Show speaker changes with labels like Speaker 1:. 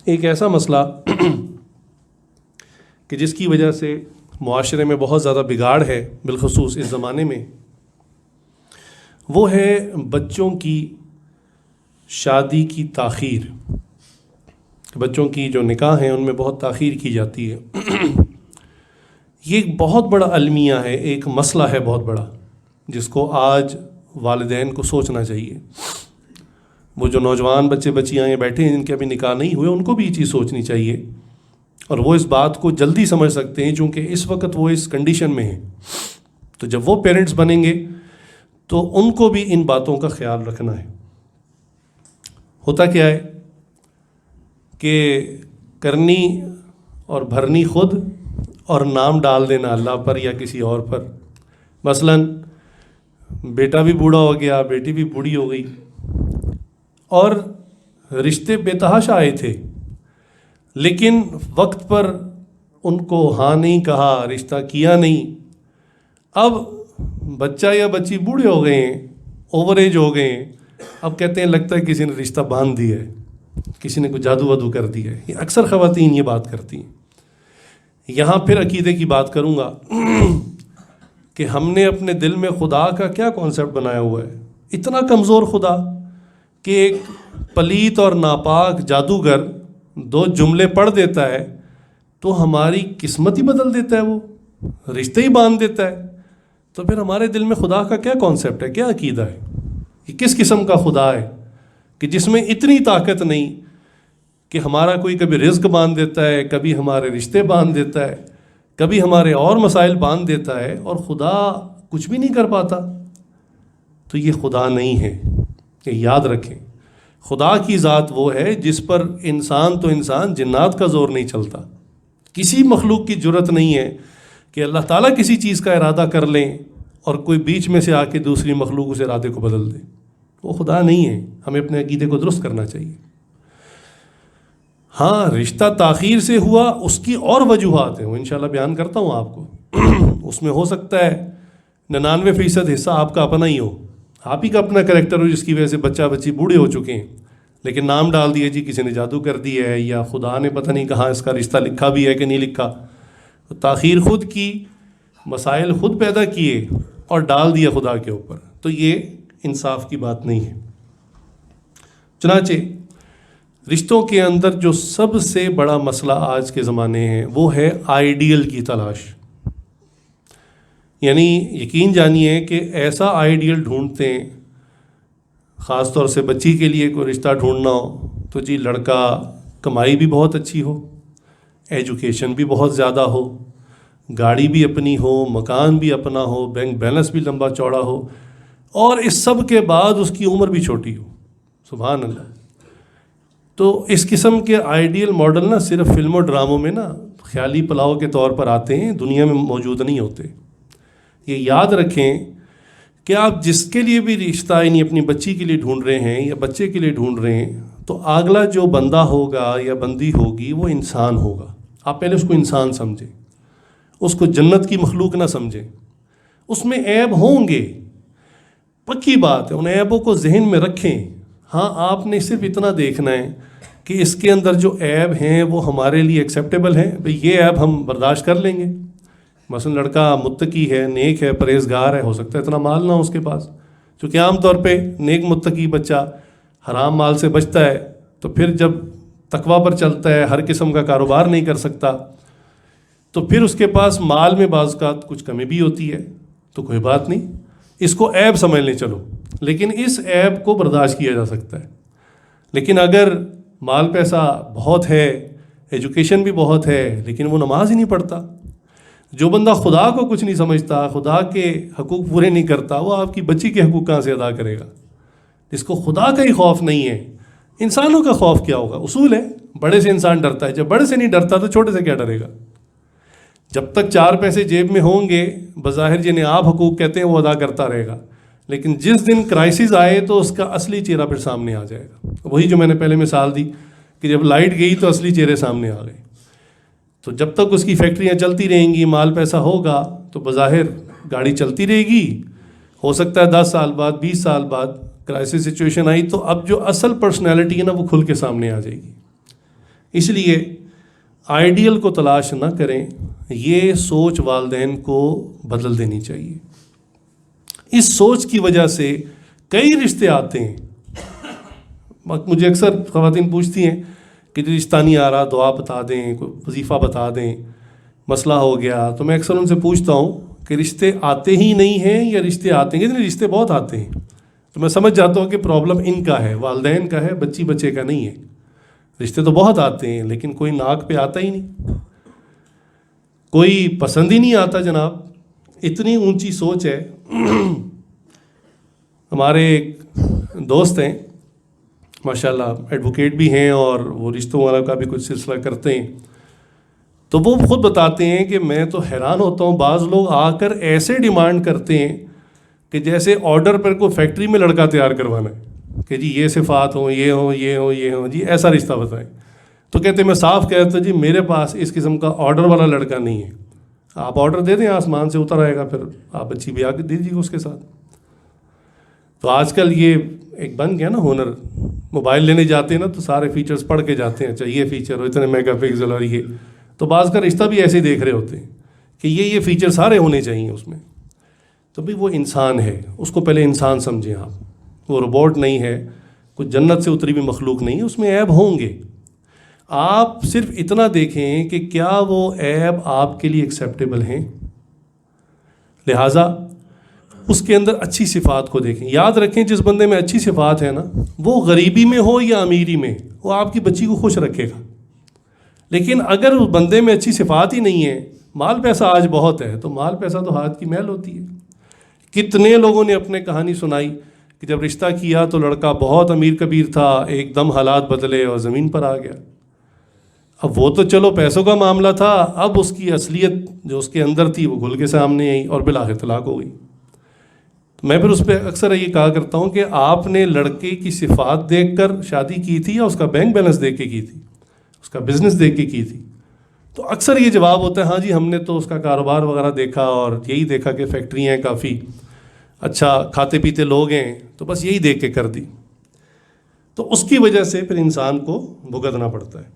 Speaker 1: ایک ایسا مسئلہ کہ جس کی وجہ سے معاشرے میں بہت زیادہ بگاڑ ہے بالخصوص اس زمانے میں، وہ ہے بچوں کی شادی کی تاخیر. بچوں کی جو نکاح ہیں ان میں بہت تاخیر کی جاتی ہے. یہ ایک بہت بڑا المیہ ہے، ایک مسئلہ ہے بہت بڑا، جس کو آج والدین کو سوچنا چاہیے. وہ جو نوجوان بچے بچیاں ہیں بیٹھے ہیں جن کے ابھی نکاح نہیں ہوئے، ان کو بھی یہ چیز سوچنی چاہیے، اور وہ اس بات کو جلدی سمجھ سکتے ہیں چونکہ اس وقت وہ اس کنڈیشن میں ہیں. تو جب وہ پیرنٹس بنیں گے تو ان کو بھی ان باتوں کا خیال رکھنا ہے. ہوتا کیا ہے کہ کرنی اور بھرنی خود اور نام ڈال دینا اللہ پر یا کسی اور پر. مثلاً بیٹا بھی بوڑھا ہو گیا، بیٹی بھی بوڑھی ہو گئی، اور رشتے بے تحاشا آئے تھے، لیکن وقت پر ان کو ہاں نہیں کہا، رشتہ کیا نہیں. اب بچہ یا بچی بوڑھے ہو گئے ہیں، اوور ایج ہو گئے ہیں، اب کہتے ہیں لگتا ہے کسی نے رشتہ باندھ دیا ہے، کسی نے کوئی جادو وادو کر دیا ہے. یہ اکثر خواتین یہ بات کرتی ہیں. یہاں پھر عقیدے کی بات کروں گا کہ ہم نے اپنے دل میں خدا کا کیا کانسیپٹ بنایا ہوا ہے. اتنا کمزور خدا کہ ایک پلیت اور ناپاک جادوگر دو جملے پڑھ دیتا ہے تو ہماری قسمت ہی بدل دیتا ہے، وہ رشتے ہی باندھ دیتا ہے. تو پھر ہمارے دل میں خدا کا کیا کانسیپٹ ہے، کیا عقیدہ ہے؟ یہ کس قسم کا خدا ہے کہ جس میں اتنی طاقت نہیں کہ ہمارا کوئی کبھی رزق باندھ دیتا ہے، کبھی ہمارے رشتے باندھ دیتا ہے، کبھی ہمارے اور مسائل باندھ دیتا ہے، اور خدا کچھ بھی نہیں کر پاتا. تو یہ خدا نہیں ہے، یہ یاد رکھیں. خدا کی ذات وہ ہے جس پر انسان تو انسان، جنات کا زور نہیں چلتا. کسی مخلوق کی جرت نہیں ہے کہ اللہ تعالیٰ کسی چیز کا ارادہ کر لیں اور کوئی بیچ میں سے آ کے دوسری مخلوق اس ارادے کو بدل دے. وہ خدا نہیں ہے. ہمیں اپنے عقیدے کو درست کرنا چاہیے. ہاں، رشتہ تاخیر سے ہوا، اس کی اور وجوہات ہیں، وہ انشاءاللہ بیان کرتا ہوں آپ کو. اس میں ہو سکتا ہے 99% حصہ آپ کا اپنا ہی ہو، آپ ہی کا اپنا کریکٹر ہو جس کی وجہ سے بچہ بچی بوڑھے ہو چکے ہیں، لیکن نام ڈال دیا جی کسی نے جادو کر دی ہے، یا خدا نے پتہ نہیں کہاں اس کا رشتہ لکھا بھی ہے کہ نہیں لکھا. تاخیر خود کی، مسائل خود پیدا کیے اور ڈال دیا خدا کے اوپر. تو یہ انصاف کی بات نہیں ہے. چنانچہ رشتوں کے اندر جو سب سے بڑا مسئلہ آج کے زمانے ہے وہ ہے آئیڈیل کی تلاش. یعنی یقین جانیے کہ ایسا آئیڈیل ڈھونڈتے ہیں، خاص طور سے بچی کے لیے کوئی رشتہ ڈھونڈنا ہو تو جی لڑکا کمائی بھی بہت اچھی ہو، ایجوکیشن بھی بہت زیادہ ہو، گاڑی بھی اپنی ہو، مکان بھی اپنا ہو، بینک بیلنس بھی لمبا چوڑا ہو، اور اس سب کے بعد اس کی عمر بھی چھوٹی ہو. سبحان اللہ. تو اس قسم کے آئیڈیل ماڈل نہ صرف فلموں ڈراموں میں نا خیالی پلاؤ کے طور پر آتے ہیں، دنیا میں موجود نہیں ہوتے. یہ یاد رکھیں کہ آپ جس کے لیے بھی رشتہ یعنی اپنی بچی کے لیے ڈھونڈ رہے ہیں یا بچے کے لیے ڈھونڈ رہے ہیں تو اگلا جو بندہ ہوگا یا بندی ہوگی وہ انسان ہوگا. آپ پہلے اس کو انسان سمجھیں، اس کو جنت کی مخلوق نہ سمجھیں. اس میں عیب ہوں گے، پکی بات ہے، ان عیبوں کو ذہن میں رکھیں. ہاں، آپ نے صرف اتنا دیکھنا ہے کہ اس کے اندر جو عیب ہیں وہ ہمارے لیے ایکسیپٹیبل ہیں. بھئی یہ عیب ہم برداشت کر لیں گے. مثلا لڑکا متقی ہے، نیک ہے، پرہیزگار ہے، ہو سکتا ہے اتنا مال نہ ہو اس کے پاس، چونکہ عام طور پہ نیک متقی بچہ حرام مال سے بچتا ہے، تو پھر جب تقویٰ پر چلتا ہے، ہر قسم کا کاروبار نہیں کر سکتا، تو پھر اس کے پاس مال میں بعض اوقات کچھ کمی بھی ہوتی ہے. تو کوئی بات نہیں، اس کو عیب سمجھ لیں چلو، لیکن اس عیب کو برداشت کیا جا سکتا ہے. لیکن اگر مال پیسہ بہت ہے، ایجوکیشن بھی بہت ہے، لیکن وہ نماز ہی نہیں پڑھتا، جو بندہ خدا کو کچھ نہیں سمجھتا، خدا کے حقوق پورے نہیں کرتا، وہ آپ کی بچی کے حقوق کہاں سے ادا کرے گا؟ جس کو خدا کا ہی خوف نہیں ہے، انسانوں کا خوف کیا ہوگا؟ اصول ہے، بڑے سے انسان ڈرتا ہے، جب بڑے سے نہیں ڈرتا تو چھوٹے سے کیا ڈرے گا؟ جب تک 4 پیسے جیب میں ہوں گے، بظاہر جنہیں آپ حقوق کہتے ہیں وہ ادا کرتا رہے گا، لیکن جس دن کرائسس آئے تو اس کا اصلی چہرہ پھر سامنے آ جائے گا. وہی جو میں نے پہلے مثال دی کہ جب لائٹ گئی تو اصلی چہرے سامنے آ گئے. تو جب تک اس کی فیکٹریاں چلتی رہیں گی، مال پیسہ ہوگا، تو بظاہر گاڑی چلتی رہے گی. ہو سکتا ہے 10 سال بعد، 20 سال بعد کرائسس سچویشن آئی تو اب جو اصل پرسنالٹی ہے نا وہ کھل کے سامنے آ جائے گی. اس لیے آئیڈیل کو تلاش نہ کریں، یہ سوچ والدین کو بدل دینی چاہیے. اس سوچ کی وجہ سے کئی رشتے آتے ہیں. مجھے اکثر خواتین پوچھتی ہیں کہ جو رشتہ نہیں آ رہا دعا بتا دیں، کوئی وظیفہ بتا دیں، مسئلہ ہو گیا. تو میں اکثر ان سے پوچھتا ہوں کہ رشتے آتے ہی نہیں ہیں یا رشتے آتے ہیں؟ کتنے رشتے بہت آتے ہیں. تو میں سمجھ جاتا ہوں کہ پرابلم ان کا ہے، والدین کا ہے، بچے کا نہیں ہے. رشتے تو بہت آتے ہیں لیکن کوئی ناک پہ آتا ہی نہیں، کوئی پسند ہی نہیں آتا جناب. اتنی اونچی سوچ ہے. ہمارے ایک دوست ہیں ماشاءاللہ، ایڈوکیٹ بھی ہیں اور وہ رشتوں والا کا بھی کچھ سلسلہ کرتے ہیں. تو وہ خود بتاتے ہیں کہ میں تو حیران ہوتا ہوں، بعض لوگ آ کر ایسے ڈیمانڈ کرتے ہیں کہ جیسے آرڈر پر کوئی فیکٹری میں لڑکا تیار کروانا ہے کہ جی یہ صفات ہوں، یہ ہوں، یہ ہوں، یہ ہوں، جی ایسا رشتہ بتائیں. تو کہتے ہیں، میں صاف کہتا جی میرے پاس اس قسم کا آرڈر والا لڑکا نہیں ہے. آپ آرڈر دے دیں، آسمان سے اتر آئے گا، پھر آپ بچی بھی آ کے دے دیجیے اس کے ساتھ. تو آج کل یہ ایک بن گیا نا ہنر، موبائل لینے جاتے ہیں نا تو سارے فیچرز پڑھ کے جاتے ہیں، اچھا یہ فیچر ہو، اتنے میگا پکسل اور یہ. تو بعض کا رشتہ بھی ایسے ہی دیکھ رہے ہوتے ہیں کہ یہ فیچر سارے ہونے چاہیے اس میں. تو بھی وہ انسان ہے، اس کو پہلے انسان سمجھیں آپ. وہ روبوٹ نہیں ہے، کچھ جنت سے اتری بھی مخلوق نہیں ہے، اس میں عیب ہوں گے. آپ صرف اتنا دیکھیں کہ کیا وہ عیب آپ کے لیے ایکسیپٹیبل ہیں. لہٰذا اس کے اندر اچھی صفات کو دیکھیں. یاد رکھیں جس بندے میں اچھی صفات ہے نا، وہ غریبی میں ہو یا امیری میں، وہ آپ کی بچی کو خوش رکھے گا. لیکن اگر اس بندے میں اچھی صفات ہی نہیں ہے، مال پیسہ آج بہت ہے، تو مال پیسہ تو ہاتھ کی میل ہوتی ہے. کتنے لوگوں نے اپنے کہانی سنائی کہ جب رشتہ کیا تو لڑکا بہت امیر کبیر تھا، ایک دم حالات بدلے اور زمین پر آ گیا. اب وہ تو چلو پیسوں کا معاملہ تھا، اب اس کی اصلیت جو اس کے اندر تھی وہ کھل کے سامنے آئی اور بالآخر طلاق ہو گئی. میں پھر اس پہ اکثر یہ کہا کرتا ہوں کہ آپ نے لڑکے کی صفات دیکھ کر شادی کی تھی یا اس کا بینک بیلنس دیکھ کے کی تھی، اس کا بزنس دیکھ کے کی تھی؟ تو اکثر یہ جواب ہوتا ہے ہاں جی ہم نے تو اس کا کاروبار وغیرہ دیکھا اور یہی دیکھا کہ فیکٹریاں ہیں کافی، اچھا کھاتے پیتے لوگ ہیں، تو بس یہی دیکھ کے کر دی. تو اس کی وجہ سے پھر انسان کو بھگتنا پڑتا ہے.